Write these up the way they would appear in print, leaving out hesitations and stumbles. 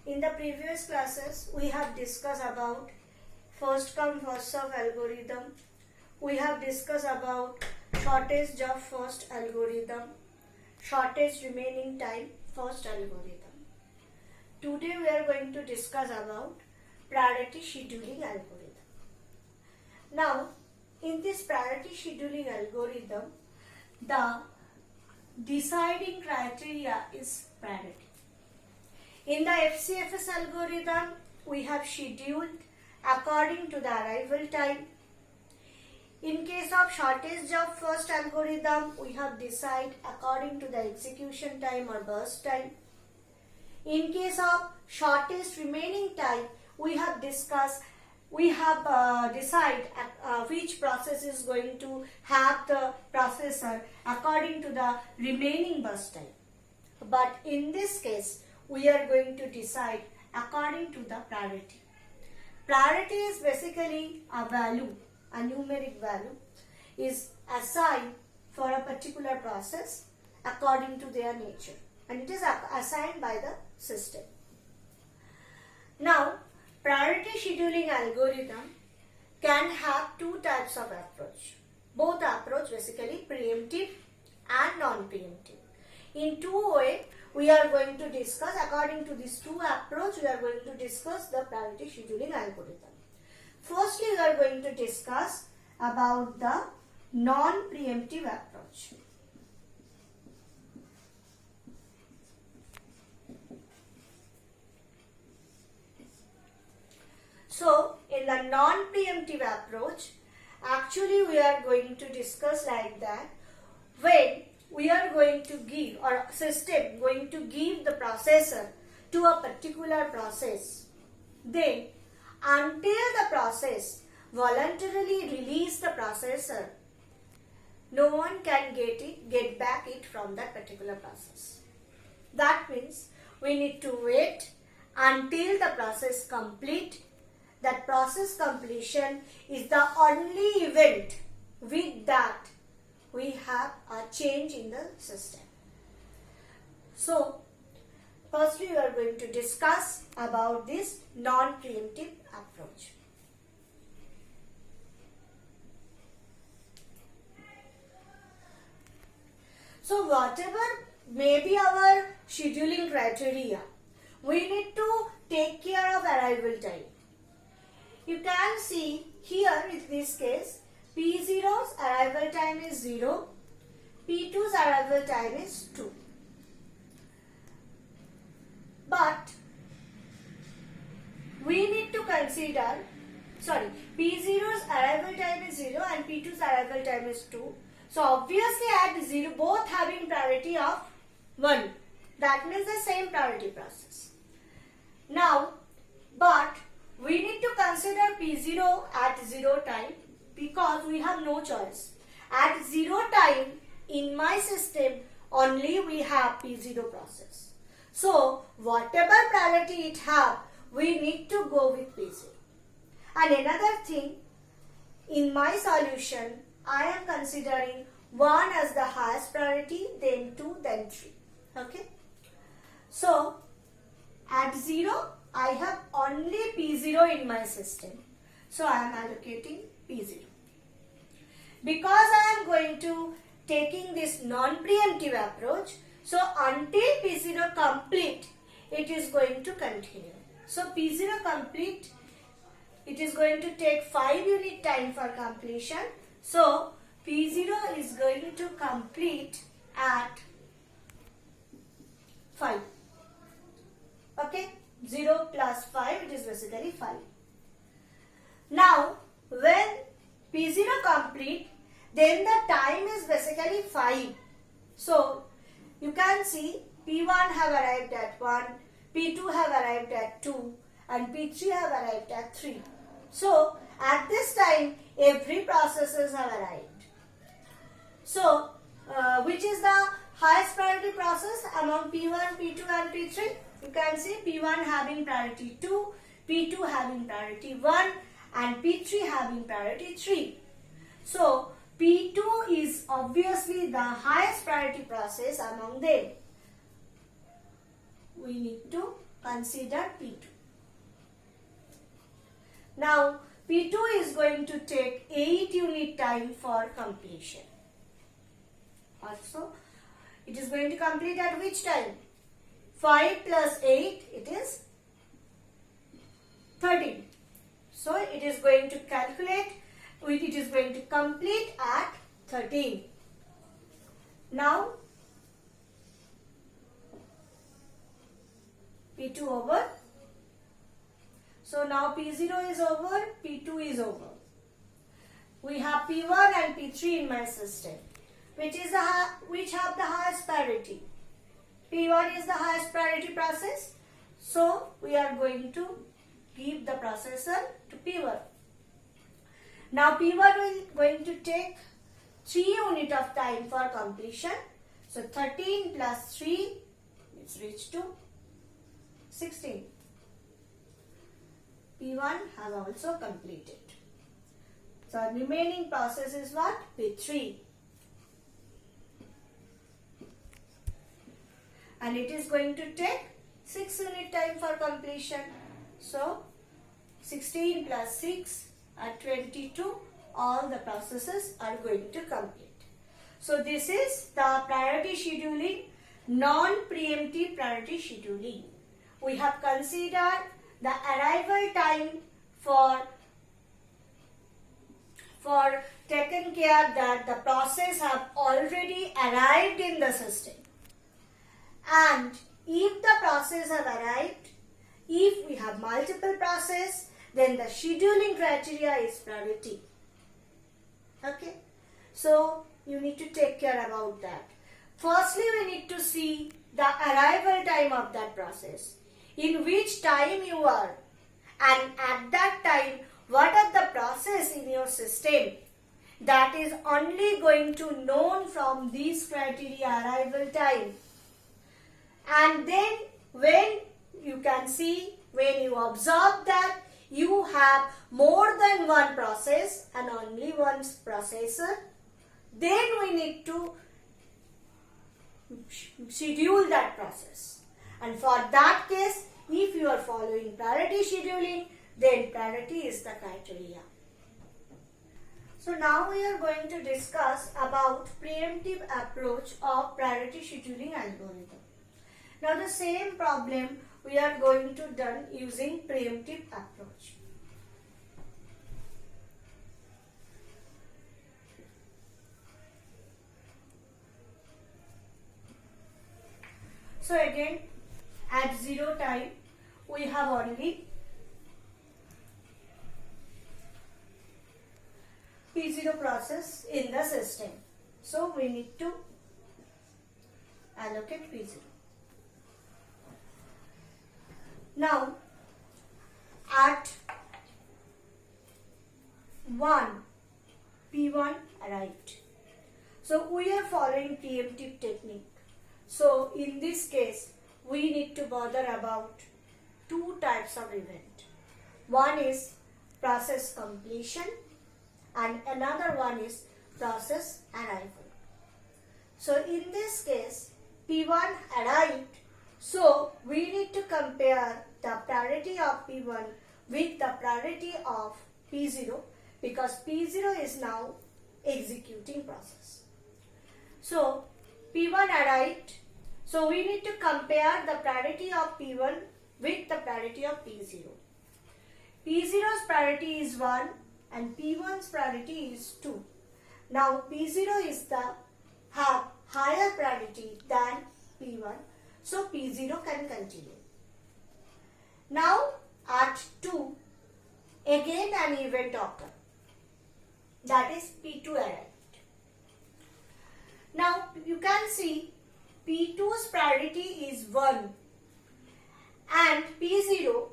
In the previous classes, we have discussed about first come first serve algorithm. We have discussed about shortest job first algorithm, shortest remaining time first algorithm. Today we are going to discuss about priority scheduling algorithm. Now, in this priority scheduling algorithm, the deciding criteria is priority. In the FCFS algorithm, we have scheduled according to the arrival time. In case of shortest job first algorithm, we have decided according to the execution time or burst time. In case of shortest remaining time, we have decided which process is going to have the processor according to the remaining burst time. But in this case, we are going to decide according to the priority. Priority is basically a value, a numeric value is assigned for a particular process according to their nature, and it is assigned by the system. Now, priority scheduling algorithm can have two types of approach. Both approach basically preemptive and non-preemptive. In two ways, we are going to discuss, according to these two approach, we are going to discuss the priority scheduling algorithm. Firstly, we are going to discuss about the non-preemptive approach. So, in the non-preemptive approach, actually we are going to discuss like that when we are going to give, or system going to give the processor to a particular process, then until the process voluntarily release the processor, no one can get back it from that particular process. That means we need to wait until the process complete. That process completion is the only event with that we have a change in the system. So, firstly we are going to discuss about this non-preemptive approach. So, whatever may be our scheduling criteria, we need to take care of arrival time. You can see here in this case, P0's arrival time is 0, P2's arrival time is 2. But we need to consider, P0's arrival time is 0 and P2's arrival time is 2. So obviously at 0, both having priority of 1. That means the same priority process. Now, but we need to consider P0 at 0 time because we have no choice. At 0 time in my system only we have P0 process. So whatever priority it have, we need to go with P0. And another thing, in my solution I am considering 1 as the highest priority, then 2, then 3. Okay. So at 0 I have only P0 in my system. So I am allocating P0. Because I am going to taking this non-preemptive approach, so until P0 complete, it is going to continue. So P0 complete, it is going to take 5 unit time for completion. So P0 is going to complete at 5. Okay. 0 plus 5, it is basically 5. Now, when P0 complete, then the time is basically 5. So, you can see P1 have arrived at 1, P2 have arrived at 2 and P3 have arrived at 3. So, at this time, every processes have arrived. So, which is the highest priority process among P1, P2 and P3? You can see P1 having priority 2, P2 having priority 1 and P3 having priority 3. So, P2 is obviously the highest priority process among them. We need to consider P2. Now P2 is going to take 8 unit time for completion. Also, it is going to complete at which time? 5 plus 8, it is 13. So it is going to calculate, it is going to complete at 13. Now P2 over. So now P0 is over, P2 is over. We have P1 and P3 in my system. Which have the highest priority? P1 is the highest priority process. So we are going to give the processor to P1. Now P1 is going to take 3 units of time for completion. So 13 plus 3 is reached to 16. P1 has also completed. So remaining process is what? P3. And it is going to take 6 unit time for completion. So 16 plus 6 are 22. All the processes are going to complete. So this is the priority scheduling, non-preemptive priority scheduling. We have considered the arrival time for taken care that the process have already arrived in the system. And if the process have arrived, if we have multiple process, then the scheduling criteria is priority. Okay. So you need to take care about that. Firstly, we need to see the arrival time of that process. In which time you are, and at that time what are the process in your system that is only going to known from these criteria arrival time. And then when you can see, when you observe that you have more than one process and only one processor, then we need to schedule that process. And for that case, if you are following priority scheduling, then priority is the criteria. So now we are going to discuss about preemptive approach of priority scheduling algorithm. Now the same problem we are going to done using preemptive approach. So again, at 0 time, we have only P0 process in the system. So we need to allocate P0. Now, at 1, P1 arrived. So we are following preemptive technique. So in this case, we need to bother about 2 types of event. One is process completion and another one is process arrival. So in this case, P1 arrived. So we need to compare the priority of P1 with the priority of P0 because P0 is now executing process. So P1 arrived. So we need to compare the priority of P1 with the priority of P0. P0's priority is 1 and P1's priority is 2. Now P0 is the have higher priority than P1. So P0 can continue. Now at 2, again an event occurred. That is P2 arrived. Now you can see P2's priority is 1 and P0,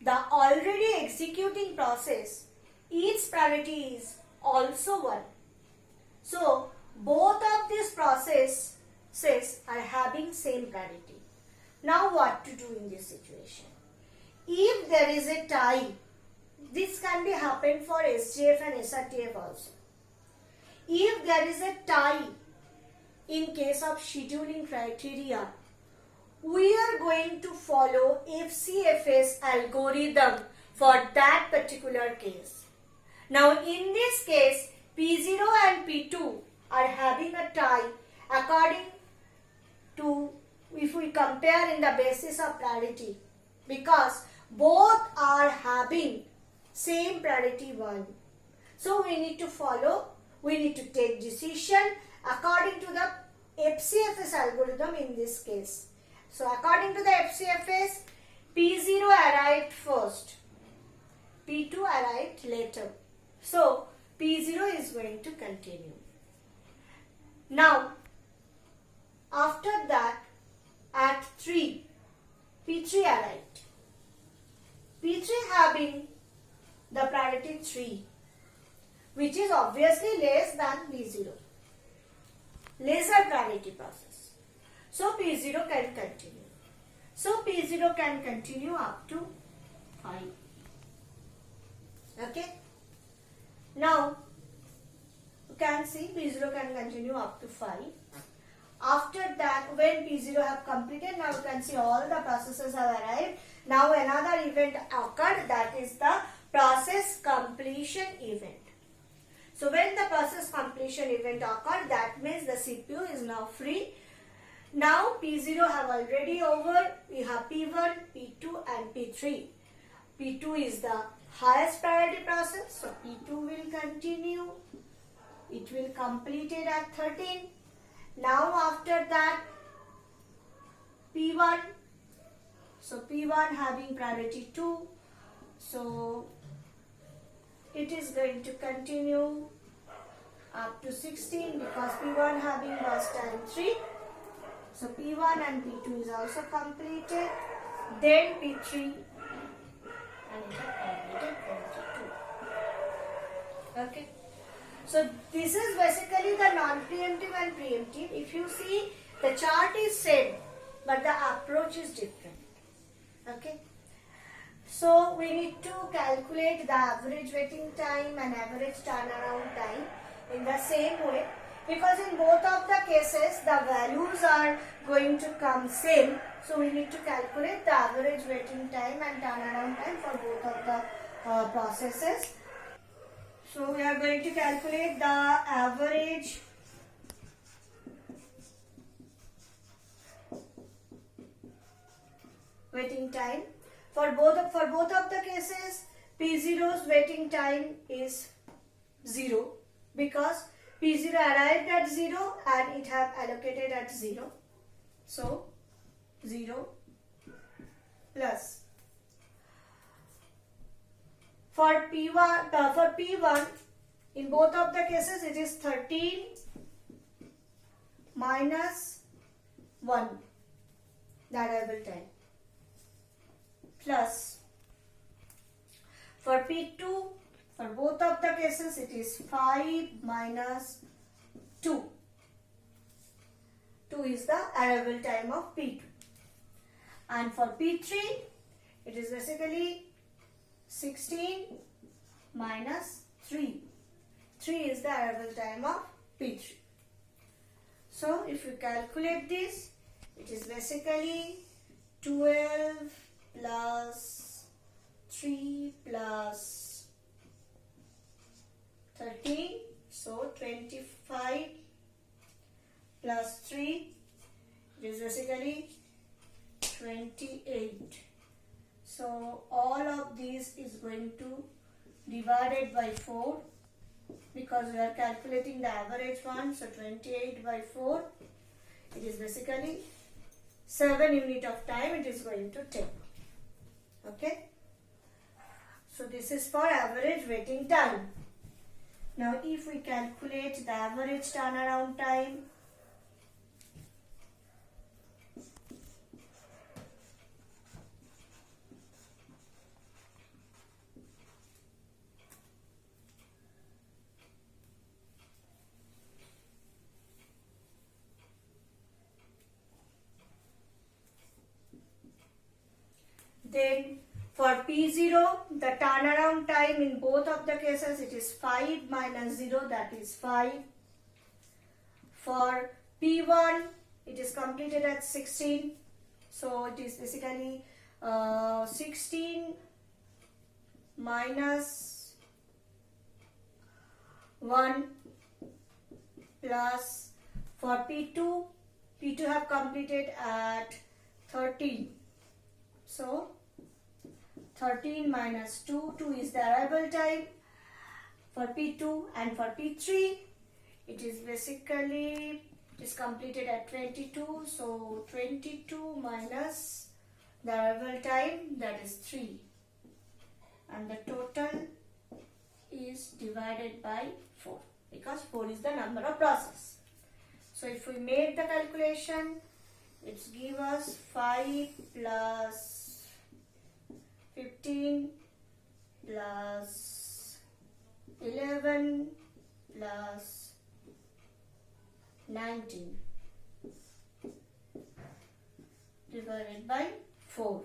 the already executing process, its priority is also 1. So both of these processes are having same priority. Now what to do in this situation? If there is a tie, this can be happen for SGF and SRTF also. If there is a tie in case of scheduling criteria, we are going to follow FCFS algorithm for that particular case. Now in this case, P0 and P2 are having a tie according to, if we compare in the basis of priority, because both are having same priority 1. So we need to take decision according to the FCFS algorithm in this case. So according to the FCFS, P0 arrived first, P2 arrived later. So P0 is going to continue. Now after that, at 3, P3 arrived. P3 having the priority 3, which is obviously less than P0. Lesser priority process. So P0 can continue. So P0 can continue up to 5. Okay. Now you can see P0 can continue up to 5. After that, when P0 have completed, now you can see all the processes have arrived. Now another event occurred, that is the process completion event. So when the process completion event occurred, that means the CPU is now free. Now P0 have already over, we have P1, P2 and P3. P2 is the highest priority process, so P2 will continue. It will complete it at 13. Now after that, P1, so P1 having priority 2, so it is going to continue up to 16 because P1 having burst time 3. So P1 and P2 is also completed. Then P3 and it has completed 22. Okay. So this is basically the non-preemptive and preemptive. If you see, the chart is same, but the approach is different. Okay. So we need to calculate the average waiting time and average turnaround time in the same way, because in both of the cases the values are going to come same. So we need to calculate the average waiting time and turnaround time for both of the processes. So we are going to calculate the average waiting time. For both of the cases, P0's waiting time is 0 because P0 arrived at 0 and it have allocated at 0. So 0 plus. For P1, in both of the cases, it is 13 minus 1, the arrival time, plus. For P2, for both of the cases, it is 5 minus 2. 2 is the arrival time of P2. And for P3, it is basically 16 minus 3. 3 is the arrival time of P3. So if you calculate this, it is basically 12 plus 3 plus 13. So 25 plus 3, it is basically 28. So all of this is going to divided by 4 because we are calculating the average one. So 28 by 4, it is basically 7 units of time it is going to take. Okay. So this is for average waiting time. Now if we calculate the average turnaround time, then for P0, the turnaround time in both of the cases, it is 5 minus 0, that is 5. For P1, it is completed at 16. So it is basically 16 minus 1 plus for P2 have completed at 13. So 13 minus 2 is the arrival time for P2, and for P3 it is basically completed at 22. So 22 minus the arrival time, that is 3, and the total is divided by 4 because 4 is the number of process. So if we make the calculation, it gives us 5 plus 15 plus 11 plus 19 divided by 4.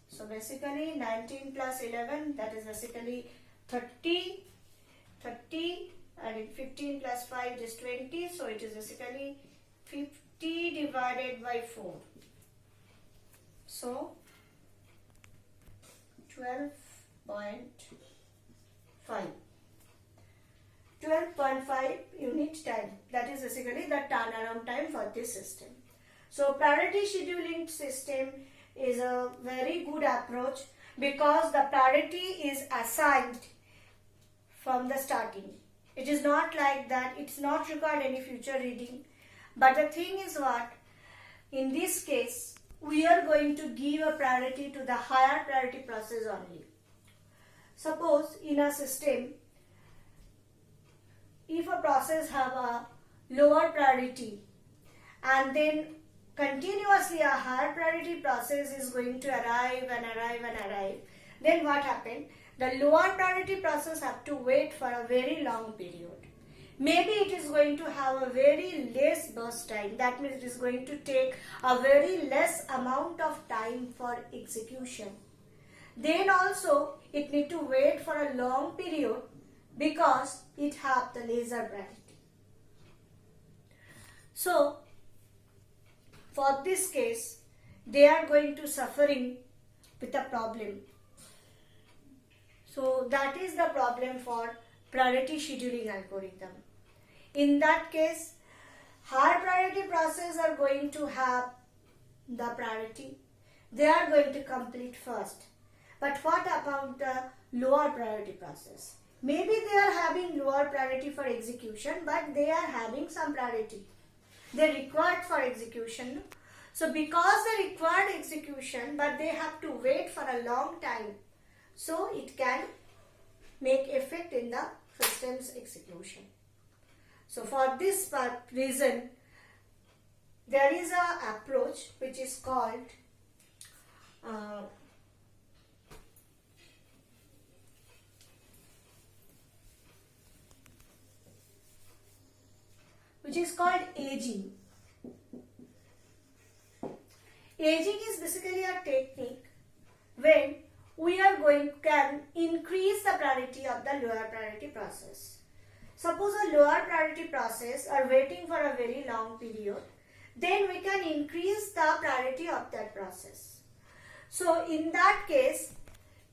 So basically 19 plus 11, that is basically 30, and 15 plus 5 is 20. So it is basically 50 divided by 4. So 12.5 unit time. That is basically the turnaround time for this system. So priority scheduling system is a very good approach because the priority is assigned from the starting. It is not like that, it's not required any future reading. But the thing is what, in this case, we are going to give a priority to the higher priority process only. Suppose in a system, if a process have a lower priority and then continuously a higher priority process is going to arrive, then what happened? The lower priority process have to wait for a very long period. Maybe it is going to have a very less burst time. That means it is going to take a very less amount of time for execution. Then also it need to wait for a long period because it have the lesser priority. So for this case, they are going to suffering with a problem. So that is the problem for priority scheduling algorithm. In that case, higher priority processes are going to have the priority. They are going to complete first. But what about the lower priority process? Maybe they are having lower priority for execution, but they are having some priority. They required for execution. So because they required execution, but they have to wait for a long time, so it can make effect in the system's execution. So for this reason, there is an approach which is called aging. Aging is basically a technique when we are can increase the priority of the lower priority process. Suppose a lower priority process are waiting for a very long period, then we can increase the priority of that process. So in that case,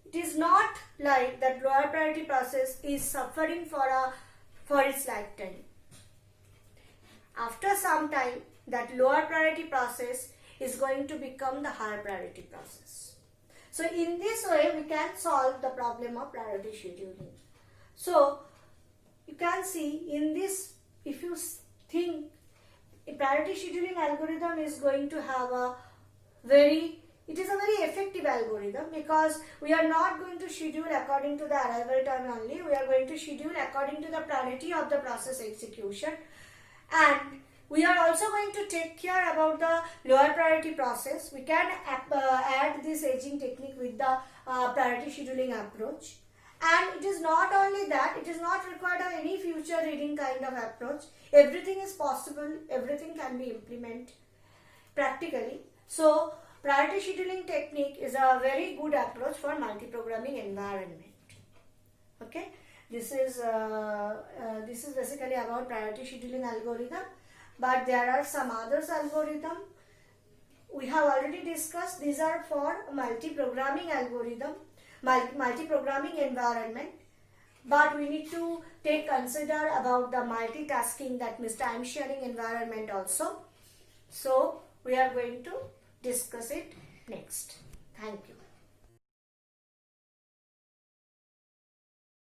it is not like that lower priority process is suffering for its lifetime. After some time, that lower priority process is going to become the higher priority process. So in this way, we can solve the problem of priority scheduling. So you can see in this, if you think a priority scheduling algorithm is going to have it is a very effective algorithm because we are not going to schedule according to the arrival time only. We are going to schedule according to the priority of the process execution, and we are also going to take care about the lower priority process. We can add this aging technique with the priority scheduling approach. And it is not only that, it is not required of any future reading kind of approach. Everything is possible, everything can be implemented practically. So priority scheduling technique is a very good approach for multi-programming environment. Okay, this is basically about priority scheduling algorithm, but there are some others algorithm we have already discussed these are for multi-programming algorithm, multi-programming environment. But we need to consider about the multitasking, that means time sharing environment also. So we are going to discuss it next. Thank you.